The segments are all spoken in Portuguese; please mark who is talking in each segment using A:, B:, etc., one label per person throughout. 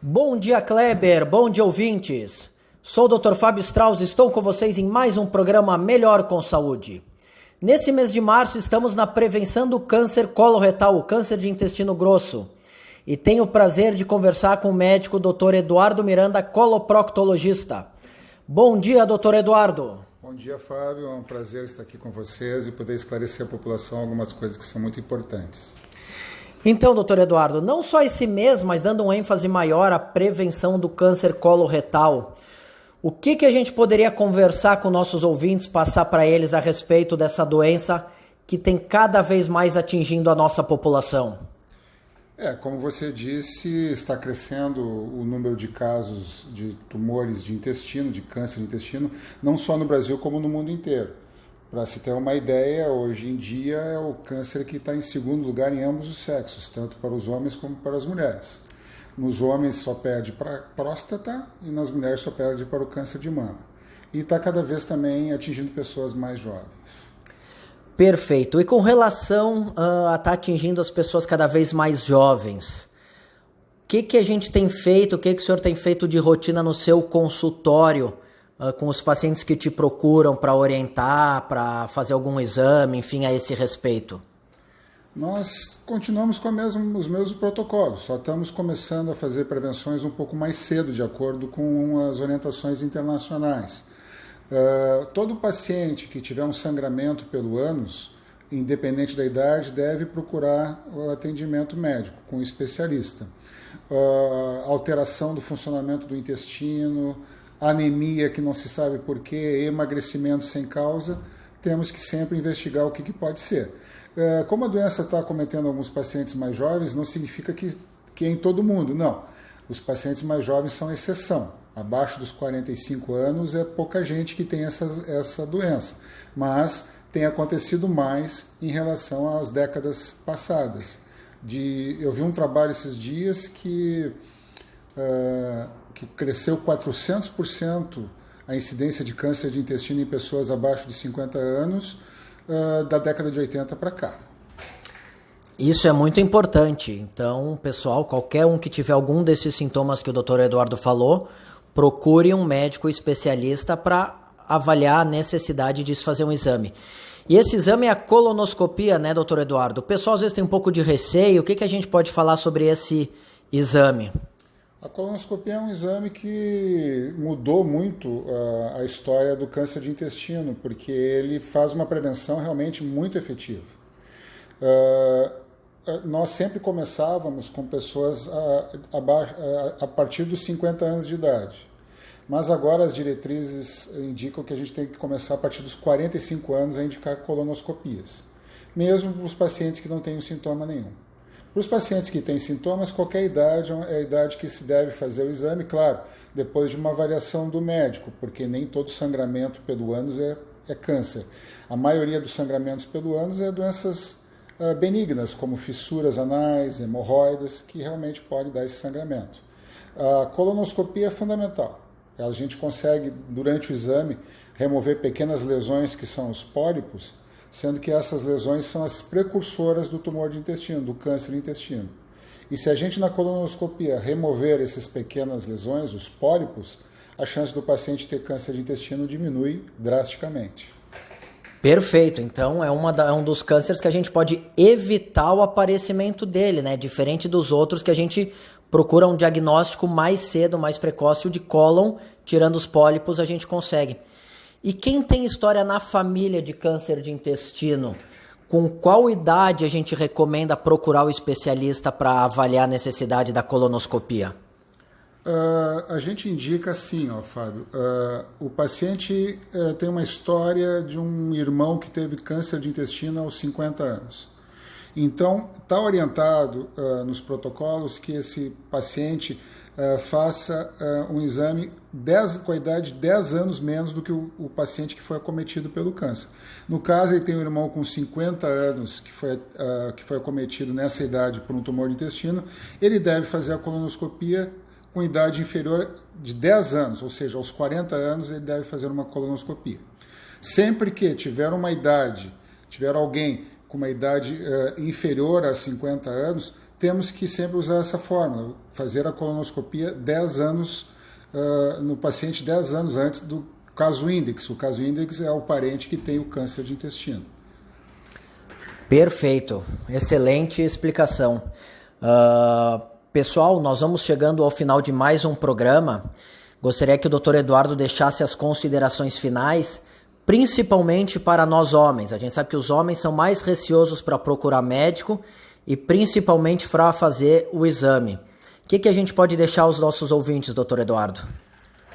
A: Bom dia, Kleber. Bom dia, ouvintes. Sou o Dr. Fábio Strauss e estou com vocês em mais um programa Melhor com Saúde. Nesse mês de março estamos na prevenção do câncer coloretal, o câncer de intestino grosso. E tenho o prazer de conversar com o médico Dr. Eduardo Miranda, coloproctologista. Bom dia, Dr. Eduardo.
B: Bom dia, Fábio. É um prazer estar aqui com vocês e poder esclarecer à população algumas coisas que são muito importantes.
A: Então, doutor Eduardo, não só esse mês, mas dando um ênfase maior à prevenção do câncer coloretal, o que a gente poderia conversar com nossos ouvintes, passar para eles a respeito dessa doença que tem cada vez mais atingindo a nossa população?
B: Como você disse, está crescendo o número de casos de tumores de intestino, de câncer de intestino, não só no Brasil como no mundo inteiro. Para se ter uma ideia, hoje em dia é o câncer que está em segundo lugar em ambos os sexos, tanto para os homens como para as mulheres. Nos homens só perde para a próstata e nas mulheres só perde para o câncer de mama. E está cada vez também atingindo pessoas mais jovens.
A: Perfeito. E com relação a estar atingindo as pessoas cada vez mais jovens, o que a gente tem feito, o que o senhor tem feito de rotina no seu consultório com os pacientes que te procuram para orientar, para fazer algum exame, enfim, a esse respeito?
B: Nós continuamos com os mesmos protocolos, só estamos começando a fazer prevenções um pouco mais cedo, de acordo com as orientações internacionais. Todo paciente que tiver um sangramento pelo ânus, independente da idade, deve procurar o atendimento médico com um especialista. Alteração do funcionamento do intestino, anemia que não se sabe porquê, emagrecimento sem causa, temos que sempre investigar o que pode ser. Como a doença está acometendo alguns pacientes mais jovens, não significa que é em todo mundo, não. Os pacientes mais jovens são exceção. Abaixo dos 45 anos é pouca gente que tem essa doença, mas tem acontecido mais em relação às décadas passadas. Eu vi um trabalho esses dias que cresceu 400% a incidência de câncer de intestino em pessoas abaixo de 50 anos da década de 80 para cá.
A: Isso é muito importante. Então, pessoal, qualquer um que tiver algum desses sintomas que o Dr. Eduardo falou, procure um médico especialista para avaliar a necessidade de se fazer um exame. E esse exame é a colonoscopia, né, Dr. Eduardo? O pessoal às vezes tem um pouco de receio. O que a gente pode falar sobre esse exame?
B: A colonoscopia é um exame que mudou muito a história do câncer de intestino, porque ele faz uma prevenção realmente muito efetiva. Nós sempre começávamos com pessoas a partir dos 50 anos de idade, mas agora as diretrizes indicam que a gente tem que começar a partir dos 45 anos a indicar colonoscopias, mesmo para os pacientes que não têm sintoma nenhum. Para os pacientes que têm sintomas, qualquer idade é a idade que se deve fazer o exame, claro, depois de uma avaliação do médico, porque nem todo sangramento pelo ânus é câncer. A maioria dos sangramentos pelo ânus é doenças benignas, como fissuras anais, hemorroidas, que realmente podem dar esse sangramento. A colonoscopia é fundamental. A gente consegue, durante o exame, remover pequenas lesões que são os pólipos, sendo que essas lesões são as precursoras do tumor de intestino, do câncer de intestino. E se a gente na colonoscopia remover essas pequenas lesões, os pólipos, a chance do paciente ter câncer de intestino diminui drasticamente.
A: Perfeito, então é um dos cânceres que a gente pode evitar o aparecimento dele, né? Diferente dos outros que a gente procura um diagnóstico mais cedo, mais precoce, o de cólon, tirando os pólipos, a gente consegue. E quem tem história na família de câncer de intestino, com qual idade a gente recomenda procurar o especialista para avaliar a necessidade da colonoscopia?
B: A gente indica assim, Fábio, o paciente tem uma história de um irmão que teve câncer de intestino aos 50 anos. Então, está orientado nos protocolos que esse paciente faça um exame com a idade de 10 anos menos do que o paciente que foi acometido pelo câncer. No caso, ele tem um irmão com 50 anos que foi acometido nessa idade por um tumor de intestino, ele deve fazer a colonoscopia com idade inferior de 10 anos, ou seja, aos 40 anos ele deve fazer uma colonoscopia. Sempre que tiver alguém com uma idade inferior a 50 anos, temos que sempre usar essa fórmula, fazer a colonoscopia 10 anos no paciente 10 anos antes do caso índex. O caso índex é o parente que tem o câncer de intestino.
A: Perfeito, excelente explicação. Pessoal, nós vamos chegando ao final de mais um programa. Gostaria que o Dr. Eduardo deixasse as considerações finais, principalmente para nós homens. A gente sabe que os homens são mais receosos para procurar médico e principalmente para fazer o exame. O que a gente pode deixar aos nossos ouvintes, Dr. Eduardo?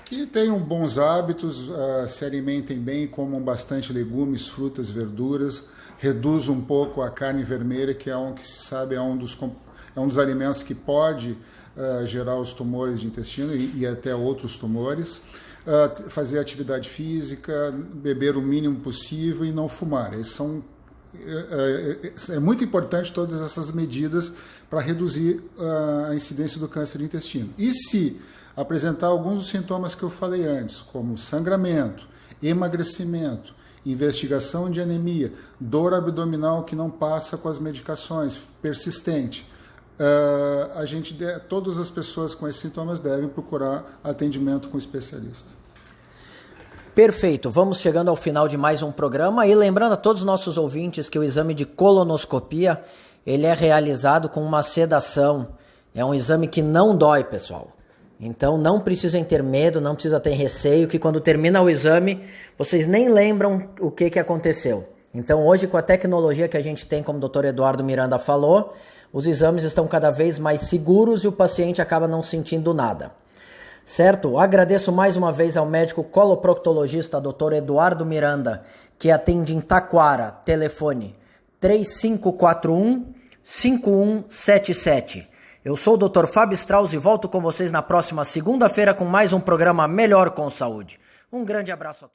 B: Que tenham bons hábitos, se alimentem bem, comam bastante legumes, frutas, verduras, reduzam um pouco a carne vermelha, que é que se sabe é um dos alimentos que pode gerar os tumores de intestino e até outros tumores. Fazer atividade física, beber o mínimo possível e não fumar. É muito importante todas essas medidas para reduzir a incidência do câncer de intestino. E se apresentar alguns dos sintomas que eu falei antes, como sangramento, emagrecimento, investigação de anemia, dor abdominal que não passa com as medicações, persistente, todas as pessoas com esses sintomas devem procurar atendimento com especialista.
A: Perfeito, vamos chegando ao final de mais um programa e lembrando a todos os nossos ouvintes que o exame de colonoscopia ele é realizado com uma sedação, é um exame que não dói, pessoal. Então não precisem ter medo, não precisa ter receio, que quando termina o exame vocês nem lembram o que aconteceu. Então hoje com a tecnologia que a gente tem, como o Dr. Eduardo Miranda falou, os exames estão cada vez mais seguros e o paciente acaba não sentindo nada. Certo? Agradeço mais uma vez ao médico coloproctologista Dr. Eduardo Miranda, que atende em Taquara, telefone 3541-5177. Eu sou o Dr. Fábio Strauss e volto com vocês na próxima segunda-feira com mais um programa Melhor com Saúde. Um grande abraço a todos.